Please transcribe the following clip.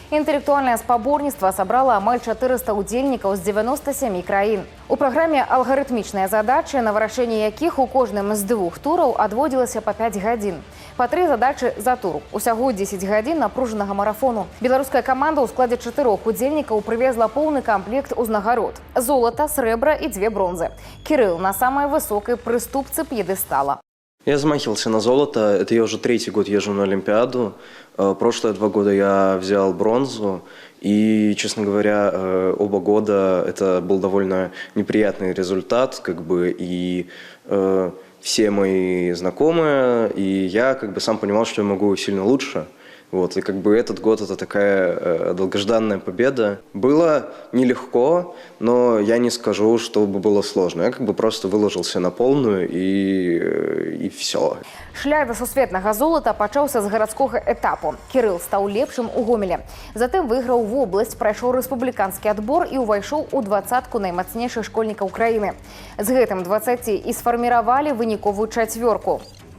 Інтэлектуальнае спаборніцтва сабрала амаль 400 удзельнікаў з 97 краін. У праграме алгарытмічныя задачы, на вырашэнне якіх у кожным з двух тураў адводзілася па 5 гадзін. Па 3 задачы за тур. Усяго 10 гадзін напружанага марафону. Беларуская каманда ў складзе 4 удзельнікаў прывезла поўны камплект узнагарод. Золата, срэбра і 2 бронзы. Кирилл на самой высокой приступце пьедестала. Я замахивался на золото. Это я уже 3-й год езжу на Олимпиаду. Прошлые 2 года я взял бронзу. И, честно говоря, оба года это был довольно неприятный результат. И все мои знакомые, и я сам понимал, что я могу сильно лучше. И этот год это такая долгожданная победа. Было нелегко, но я не скажу, чтобы было сложно. Я просто выложился на полную и все. Шлях до сусветнага золата пачаўся з гарадскога этапу. Кирилл стаў лепшым у Гомелі. Затым выйграў вобласць, прайшоў рэспубліканскі адбор і ўвайшоў у 20-ку наймацнейшых школьнікаў краіны. З гэтым 20 і сфарміравалі выніковую чацвёрку.